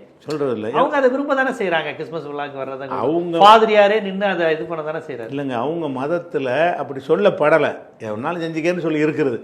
அவங்க அதை விரும்ப தானே செய்யறாங்க. கிறிஸ்மஸ் விழாக்கு வர்றதாங்க அவங்க பாதிரியாரே நின்று அதை இது பண்ண தானே செய்யறாரு. இல்லைங்க, அவங்க மதத்துல அப்படி சொல்லப்படலை, எவனாலும் செஞ்சுக்கேன்னு சொல்லி இருக்கிறது.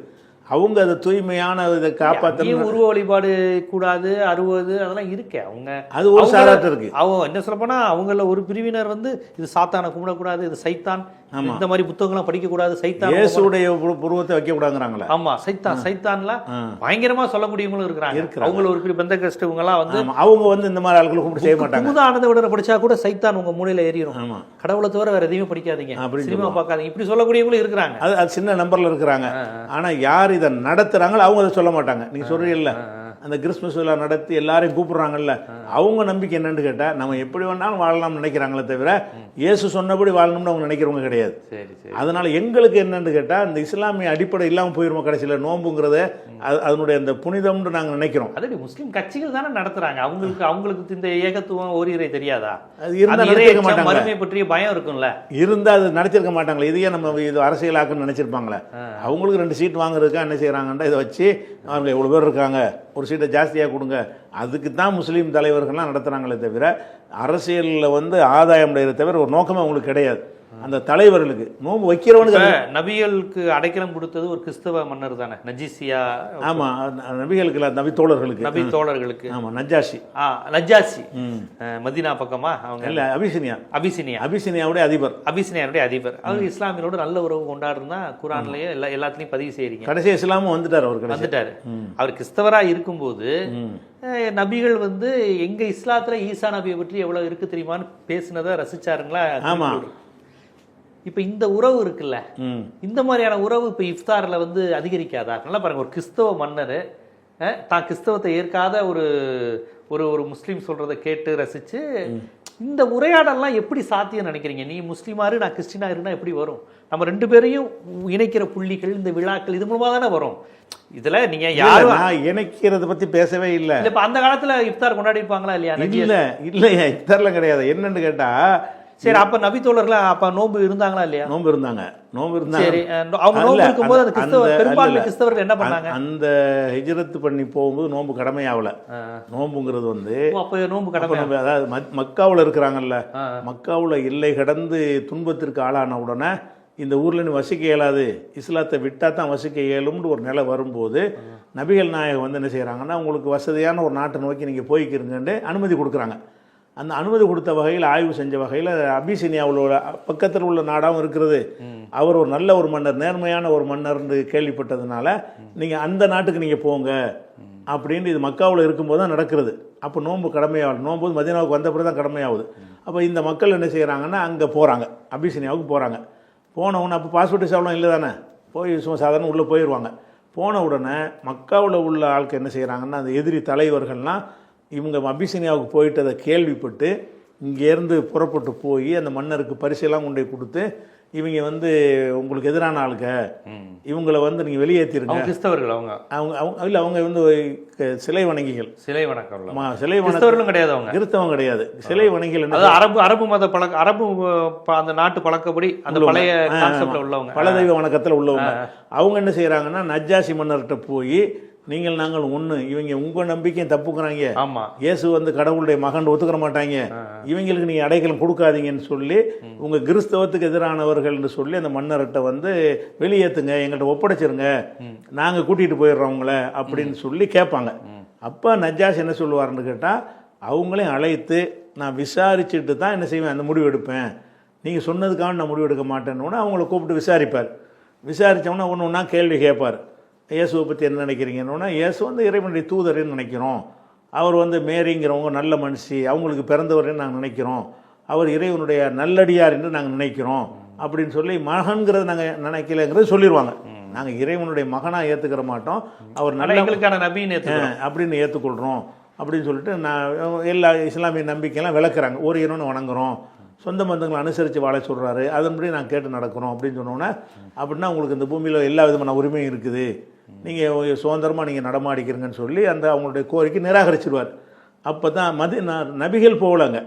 அவங்க அதை தூய்மையான இதை காப்பாற்ற, உருவ வழிபாடு கூடாது, அறுவது அதெல்லாம் இருக்கே. அவங்க அது ஒரு சாராட்டம் இருக்கு. அவங்க என்ன சொல்ல போனா அவங்கள ஒரு பிரிவினர் வந்து இது சாத்தானை கும்பிடக்கூடாது, இது சைத்தான், இந்த மாதிரி புத்தகங்கள்லாம் படிக்கக்கூடாது, சைத்தான் இயேசுடைய உருவத்தை வைக்க கூடாதுங்கிறாங்களே. ஆமா, சைத்தான்லாம் பயங்கரமா சொல்லக்கூடியவங்களும் இருக்கிறாங்க. அவங்கள ஒரு பெரிய பந்த கஷ்டவங்கலாம் வந்து அவங்க வந்து இந்த மாதிரி ஆட்களை கூப்பிட்டு செய்ய மாட்டாங்க. புது ஆனந்த விடனை படிச்சா கூட சைத்தான் உங்க மூலையில ஏறிடும், கடவுளை தவிர வேற எதையுமே படிக்காதீங்க, சினிமா பார்க்காதீங்க, இப்படி சொல்லக்கூடியவங்களும் இருக்கிறாங்க. அது சின்ன நம்பர்ல இருக்கிறாங்க. ஆனா யார் இதை நடத்துறாங்களோ அவங்க அதை சொல்ல மாட்டாங்க. நீங்க சொல்றீங்கல்ல, அந்த கிறிஸ்மஸ் விழா நடத்தி எல்லாரையும் கூப்பிடுறாங்கல்ல, அவங்க நம்பிக்கை என்னன்னு கேட்டால் நம்ம எப்படி வேணாலும் வாழலாம்னு நினைக்கிறாங்களே தவிர இயேசு சொன்னபடி வாழணும்னு அவங்க நினைக்கிறவங்க கிடையாது. அதனால எங்களுக்கு என்னன்னு கேட்டால் இந்த இஸ்லாமிய அடிப்படை இல்லாமல் போயிருவோம் கடைசியில். நோம்புங்கிறத அதனுடைய அந்த புனிதம்னு நாங்கள் நினைக்கிறோம். அதே முஸ்லீம் கட்சிகள் தானே நடத்துறாங்க. அவங்களுக்கு இந்த ஏகத்துவம் ஓரிரை தெரியாதா? அது இருந்தால் நடத்திருக்க மாட்டாங்க. மறுமை பற்றிய பயம் இருக்கும்ல, இருந்தால் அது நடத்திருக்க மாட்டாங்களே. இதையே நம்ம இது அரசியலாக்குன்னு நினைச்சிருப்பாங்களே. அவங்களுக்கு 2 சீட் வாங்குறதுக்கா என்ன செய்கிறாங்கன்னா இதை வச்சு அவங்க எவ்வளோ பேர் இருக்காங்க, ஒரு சீட்டை ஜாஸ்தியாக கொடுங்க, அதுக்கு தான் முஸ்லீம் தலைவர்கள்லாம் நடத்துகிறாங்களே தவிர அரசியலில் வந்து ஆதாயம் அடைகிறத தவிர ஒரு நோக்கமே அவங்களுக்கு கிடையாது. அந்த தலைவர்களுக்கு நோன்பு வைக்கிறவனுக்கு நபிகளுக்கு அடைக்கலம் கொடுத்தது ஒரு கிறிஸ்தவ மன்னர் தானே, நஜீசியா. ஆமாம், நபிகளுக்கு இல்லை, நபி தோழர்களுக்கு. ஆமாம், நஜ்ஜாசி மதீனா பக்கமா அவங்க இல்லை, அபிசினியாவுடைய அதிபர். அவர் இஸ்லாமியரோட நல்ல உறவு கொண்டாடுறா குரான்லயே எல்லாத்துலயும் பதிவு செய்றீங்க. கடைசி இஸ்லாமும் வந்துட்டார். அவர் கிறிஸ்தவரா இருக்கும்போது நபிகள் வந்து எங்க இஸ்லாத்துல ஈசா நபியை பற்றி எவ்வளவு இருக்கு தெரியுமான்னு பேசினதை ரசிச்சாருங்களா? ஆமா. இப்ப இந்த உறவு இருக்குல்ல, இந்த மாதிரியான உறவு இப்ப இஃப்தார்ல வந்து அதிகரிக்காதா? நல்லா பாருங்க, ஒரு கிறிஸ்தவ மன்னர் தான் கிறிஸ்தவத்தை ஏற்காத ஒரு ஒரு முஸ்லீம் சொல்றதை கேட்டு ரசிச்சு இந்த உரையாடலாம் எப்படி சாத்தியம் நினைக்கிறீங்க? நீ முஸ்லீமாரு, நான் கிறிஸ்டினா இருந்தா எப்படி வரும்? நம்ம 2 பேரையும் இணைக்கிற புள்ளிகள் இந்த விழாக்கள் இது மூலமா தானே வரும். இதுல நீங்க யாரும் இணைக்கிறத பத்தி பேசவே இல்லை. இப்ப அந்த காலத்துல இஃப்தார் கொண்டாடி இருப்பாங்களா இல்லையா? இல்லையா, இஃப்தார்லாம் கிடையாது. என்னன்னு கேட்டா, சரி, அப்ப நபி தோழர்கள் அப்ப நோன்பு இருந்தாங்களா இல்லையா? நோன்பு இருந்தாங்க. சரி, அவங்க நோன்பு இருக்கும்போது அந்த பெரும்பான்மை கிறிஸ்தவர்கள் என்ன பண்ணாங்க? அந்த ஹிஜ்ரத் பண்ணி போகும்போது நோன்பு கடமையாவல. நோன்புங்கிறது வந்து அப்ப நோன்பு கடமை. அதாவது மக்காவுல இருக்கிறாங்கல்ல, மக்காவுல எல்லை கடந்து துன்பத்திற்கு ஆளான உடனே இந்த ஊர்ல நீ வசிக்க இயலாது, இஸ்லாத்தை விட்டா தான் வசிக்க இயலும்னு ஒரு நிலை வரும்போது நபிகள் நாயகம் வந்து என்ன செய்யறாங்கன்னா, உங்களுக்கு வசதியான ஒரு நாட்டை நோக்கி நீங்க போய்க்கிறீங்கன்னு அனுமதி கொடுக்குறாங்க. அந்த அனுமதி கொடுத்த வகையில், ஆய்வு செஞ்ச வகையில் அபிசினியாவில் பக்கத்தில் உள்ள நாடாகவும் இருக்கிறது. அவர் ஒரு நல்ல ஒரு மன்னர், நேர்மையான ஒரு மன்னர்னு கேள்விப்பட்டதுனால நீங்கள் அந்த நாட்டுக்கு நீங்கள் போங்க அப்படின்னு இது மக்காவில் இருக்கும்போது தான் நடக்கிறது. அப்போ நோன்பு கடமையாகும். நோன்பு மதீனாவுக்கு வந்த பிறகு தான் கடமையாகுது. அப்போ இந்த மக்கள் என்ன செய்கிறாங்கன்னா அங்கே போகிறாங்க, அபிசினியாவுக்கு போகிறாங்க. போனவுடனே அப்போ பாஸ்போர்ட் விசாவெலாம் இல்லை தானே, போய் சும்மா சாதாரண உள்ளே போயிடுவாங்க. போன உடனே மக்காவில் உள்ள ஆட்கள் என்ன செய்கிறாங்கன்னா, அந்த எதிரி தலைவர்கள்லாம் இவங்க அபிசினியாவுக்கு போயிட்டு அதை கேள்விப்பட்டு இங்கேருந்து புறப்பட்டு போய் அந்த மன்னருக்கு பரிசெல்லாம் கொண்டு கொடுத்து, இவங்க வந்து உங்களுக்கு எதிரான ஆளுங்க, இவங்களை வந்து நீங்கள் வெளியேற்றிருங்க. கிறிஸ்தவர்கள் அவங்க இல்லை, அவங்க வந்து சிலை வணங்கிகள். சிலை வணக்கம் சிலை வணக்கம் கிடையாது, அவங்க கிறிஸ்தவம் கிடையாது. சிலை வணங்கிகள் என்ன, அரபு மத பழக்க, அரபு அந்த நாட்டு பழக்கப்படி அந்த பழைய கான்செப்ட்ல உள்ளவங்க, பல தெய்வ வணக்கத்தில் உள்ளவங்க. அவங்க என்ன செய்கிறாங்கன்னா, நஜ்ஜாசி மன்னர்கிட்ட போய் நீங்கள் நாங்கள் ஒன்று, இவங்க உங்கள் நம்பிக்கையும் தப்புக்கிறாங்க, ஆமாம், இயேசு வந்து கடவுளுடைய மகன் ஒத்துக்கிற மாட்டாங்க, இவங்களுக்கு நீங்கள் அடைக்கலம் கொடுக்காதீங்கன்னு சொல்லி உங்கள் கிறிஸ்தவத்துக்கு எதிரானவர்கள்னு சொல்லி அந்த மன்னர்கிட்ட வந்து வெளியேற்றுங்க, எங்கள்கிட்ட ஒப்படைச்சிருங்க, நாங்கள் கூட்டிகிட்டு போயிடுறோம் அவங்கள அப்படின்னு சொல்லி கேட்பாங்க. அப்போ நஜ்ஜாஸ் என்ன சொல்லுவார்னு கேட்டால், அவங்களையும் அழைத்து நான் விசாரிச்சுட்டு தான் என்ன செய்வேன், அந்த முடிவு எடுப்பேன், நீங்கள் சொன்னதுக்காக நான் முடிவு எடுக்க மாட்டேன்னு அவங்கள கூப்பிட்டு விசாரிப்பார். விசாரித்தோன்னா ஒன்று ஒன்றா கேள்வி கேட்பார். இயேசுவை பற்றி என்ன நினைக்கிறீங்கன்னா, இயேசு வந்து இறைவனுடைய தூதர்னு நினைக்கிறோம், அவர் வந்து மேரிங்கிறவங்க நல்ல மனுஷி, அவங்களுக்கு பிறந்தவர்னு நாங்கள் நினைக்கிறோம், அவர் இறைவனுடைய நல்லடியார் என்று நாங்கள் நினைக்கிறோம் அப்படின்னு சொல்லி, மகன்கிறது நாங்கள் நினைக்கலங்கிறது சொல்லிடுவாங்க. நாங்கள் இறைவனுடைய மகனாக ஏற்றுக்கிற மாட்டோம், அவர் நல்ல நபின்னு அப்படின்னு ஏற்றுக்கொள்கிறோம் அப்படின்னு சொல்லிட்டு நான் எல்லா இஸ்லாமிய நம்பிக்கையெல்லாம் விளக்குறாங்க. ஒரு இறைவனை வணங்குறோம், சொந்த பந்தங்களை அனுசரித்து வாழ சொல்கிறாரு, அதன்படி நான் கேட்டு நடக்கிறோம் அப்படின்னு சொன்னோன்னே, அப்படின்னா உங்களுக்கு இந்த பூமியில் எல்லா விதமான உரிமையும் இருக்குது, நீங்கள் சுதந்திரமாக நீங்கள் நடமாடிக்கிறீங்கன்னு சொல்லி அந்த அவங்களுடைய கோரிக்கை நிராகரிச்சிருவார். அப்போ தான் நபிகள் போகலங்க,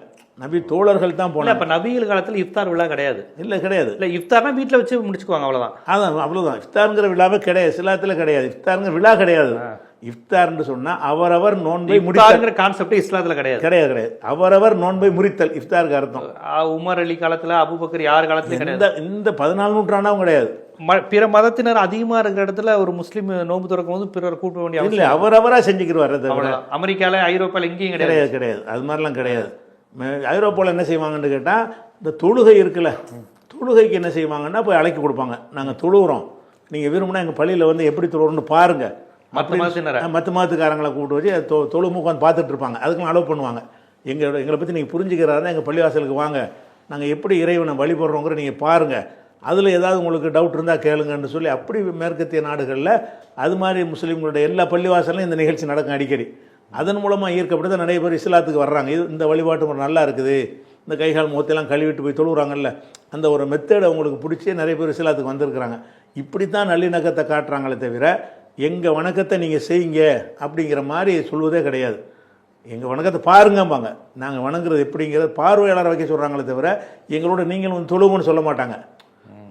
நபி தோழர்கள் தான் போனாங்க. இப்போ நபிகள் காலத்தில் இஃப்தார் விழா கிடையாது. கிடையாது. இல்லை, இஃப்தார்னா வீட்டில் வச்சு முடிச்சுக்குவாங்க, அவ்வளோதான். அவ்வளோதான். இஃப்தாருங்கிற விழாவே கிடையாது, இஸ்லாத்தில் கிடையாது. இஃப்தாருங்கிற விழா கிடையாது. இஃப்தார்னு சொன்னால் அவரவர் நோன்பை முடித்தாருங்கிற கான்செப்ட் இஸ்லாத்தில் கிடையாது. அவரவர் நோன்பை முறித்தல் இஃப்தாருக்கு அர்த்தம். உமர் அலி காலத்தில், அபூபக்கர் யார் காலத்துல கிடையாது. இந்த 14 நூற்றாண்டாவும் கிடையாது. பிற மதத்தினர் அதிகமாக இருக்கிற இடத்துல ஒரு முஸ்லீம் நோன்பு திறக்கும் போது பிறர் கூப்பிட வேண்டிய இல்லை, அவரவராக செஞ்சுக்கிடுவார். அமெரிக்காவில், ஐரோப்பாவில் எங்கேயும் கிடையாது. அது மாதிரிலாம் கிடையாது. ஐரோப்பாவில் என்ன செய்வாங்கன்னு கேட்டால், இந்த தொழுகை இருக்குல்ல, தொழுகைக்கு என்ன செய்வாங்கன்னா போய் அழைக்க கொடுப்பாங்க, நாங்கள் தொழுகிறோம், நீங்கள் விரும்பினா எங்கள் பள்ளியில் வந்து எப்படி தொழுகிறோன்னு பாருங்கள். மற்ற மதத்துக்காரங்களை கூப்பிட்டு வச்சு தொழுமுக உட்காந்து பார்த்துட்டு இருப்பாங்க. அதுக்கெல்லாம் அலோவ் பண்ணுவாங்க. எங்களை பற்றி நீங்கள் புரிஞ்சுக்கிறாருன்னா எங்கள் பள்ளிவாசலுக்கு வாங்க, நாங்கள் எப்படி இறைவனை வழிபடுறோங்கிற நீங்கள் பாருங்கள், அதில் ஏதாவது உங்களுக்கு டவுட் இருந்தால் கேளுங்கன்னு சொல்லி அப்படி மேற்கத்திய நாடுகளில் அது மாதிரி முஸ்லீம்களுடைய எல்லா பள்ளிவாசலையும் இந்த நிகழ்ச்சி நடக்கும் அடிக்கடி. அதன் மூலமாக ஈர்க்கப்பட்டு தான் நிறைய பேர் இஸ்லாத்துக்கு வர்றாங்க. இந்த வழிபாட்டு முறை நல்லா இருக்குது, இந்த கைகால் முகத்தையெல்லாம் கழுவிட்டு போய் தொழுகிறாங்கல்ல, அந்த ஒரு மெத்தேடு அவங்களுக்கு பிடிச்சி நிறைய பேர் இஸ்லாத்துக்கு வந்திருக்கிறாங்க. இப்படித்தான் நல்லிணக்கத்தை காட்டுறாங்களே தவிர எங்கள் வணக்கத்தை நீங்கள் செய்யுங்க அப்படிங்கிற மாதிரி சொல்வதே கிடையாது. எங்கள் வணக்கத்தை பாருங்கம்பாங்க. நாங்கள் வணங்குறது எப்படிங்கிறது பார்வையாளர் வைக்க சொல்கிறாங்களே தவிர எங்களோட நீங்களும் வந்து தொழுவுன்னு சொல்ல மாட்டாங்க.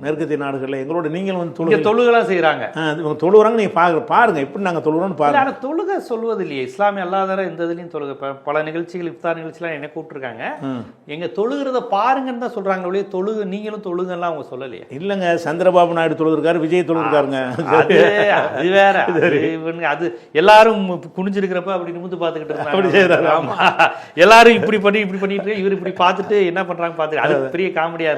மேற்கத்திய நாடுகளில் எங்களோட நீங்கள் வந்து தொழுகெல்லாம் செய்கிறாங்க, இவங்க தொழுகிறாங்க, நீங்கள் பாருங்க எப்படி நாங்கள் தொழுகிறோன்னு பாருங்க. ஆனால் தொழுகை சொல்வது இல்லையே இஸ்லாமிய அல்லாத இந்த இதுலையும் தொழுகை. பல நிகழ்ச்சிகள் இஃப்தார் நிகழ்ச்சிலாம் என்ன கூப்பிட்டுருக்காங்க, எங்கள் தொழுகிறத பாருங்கன்னு தான் சொல்கிறாங்க ஒழிய தொழுகு நீங்களும் தொழுகெல்லாம் அவங்க சொல்லலையே. இல்லைங்க, சந்திரபாபு நாயுடு தொழுதுருக்காரு, விஜய் தொழுதுருக்காருங்க. அது வேற, அது எல்லாரும் குனிஞ்சிருக்கிறப்ப அப்படி நிமிந்து பார்த்துக்கிட்டு இருக்காங்க. ஆமா, எல்லாரும் இப்படி பண்ணிட்டு இவர் இப்படி பார்த்துட்டு என்ன பண்றாங்க பார்த்துட்டு அது பெரிய காமெடியா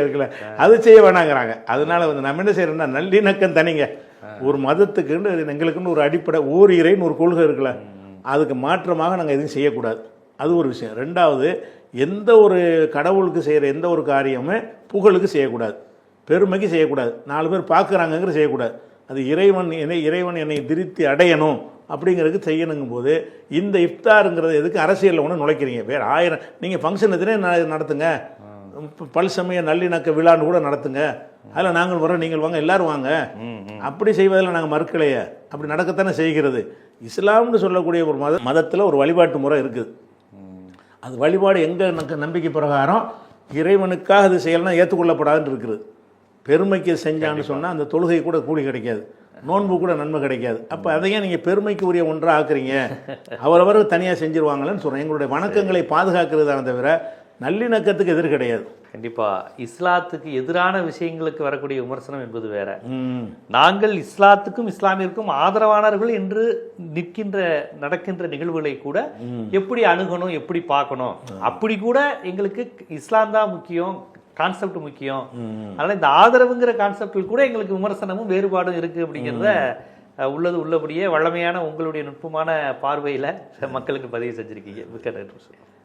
இருக்குல்ல, அது செய்ய வேணாங்கிறாங்க. அதனால வந்து நம்ம என்ன செய்யறோம்னா நல்லிணக்கம் தனிங்க. ஒரு மதத்துக்குன்னு எங்களுக்குன்னு ஒரு அடிப்படை ஓர் இறைன்னு ஒரு கொள்கை இருக்குல்ல, அதுக்கு மாற்றமாக நாங்கள் எதுவும் செய்யக்கூடாது. அது ஒரு விஷயம். ரெண்டாவது, எந்த ஒரு கடவுளுக்கு செய்கிற எந்த ஒரு காரியமுமே புகழுக்கு செய்யக்கூடாது, பெருமைக்கு செய்யக்கூடாது, 4 பேர் பார்க்குறாங்கங்கிற செய்யக்கூடாது. அது இறைவன் என்னை திருப்தி அடையணும் அப்படிங்கிறதுக்கு செய்யணுங்கும் போது இந்த இஃப்தாருங்கிறது எதுக்கு அரசியலில் ஒன்று நுழைக்கிறீங்க? வேறு 1000 நீங்கள் ஃபங்க்ஷன் எத்தனை நடத்துங்க, பல்சமய நல்லிணக்க விழான்னு கூட நடத்துங்க, அதில் நாங்கள் வரோம் நீங்கள் வாங்க எல்லாரும் வாங்க. அப்படி செய்வதில் நாங்கள் மறுக்கலையே, அப்படி நடக்கத்தானே செய்கிறது. இஸ்லாம்னு சொல்லக்கூடிய ஒரு மதத்தில் ஒரு வழிபாட்டு முறை இருக்குது. அது வழிபாடு எங்கள் நம்பிக்கை பிரகாரம் இறைவனுக்காக அது செய்யலாம் ஏற்றுக்கொள்ளப்படாதுன்னு இருக்குது. பெருமைக்கு செஞ்சான்னு சொன்னால் அந்த தொழுகை கூட கூலி கிடைக்காது, நோன்பு கூட நன்மை கிடைக்காது. அப்போ அதையே நீங்கள் பெருமைக்கு உரிய ஒன்றாக ஆக்குறீங்க. அவரவர் தனியாக செஞ்சிருவாங்களேன்னு சொல்கிறேன். எங்களுடைய வணக்கங்களை பாதுகாக்கிறதான தவிர நல்லிணக்கத்துக்கு எதிர் கிடையாது. கண்டிப்பா இஸ்லாத்துக்கு எதிரான விஷயங்களுக்கு வரக்கூடிய விமர்சனம் என்பது வேற. நாங்கள் இஸ்லாத்துக்கும் இஸ்லாமிற்கும் ஆதரவானவர்கள் என்று நடக்கின்ற நிகழ்வுகளை கூட எப்படி அணுகணும், எப்படி பார்க்கணும், அப்படி கூட எங்களுக்கு இஸ்லாம் தான் முக்கியம், கான்செப்ட் முக்கியம். அதனால இந்த ஆதரவுங்கிற கான்செப்டில் கூட எங்களுக்கு விமர்சனமும் வேறுபாடும் இருக்கு அப்படிங்கிறத உள்ளபடியே வழமையான உங்களுடைய நுட்பமான பார்வையில மக்களுக்கு பதிவு செஞ்சிருக்கீங்க. மிக்க நன்றி.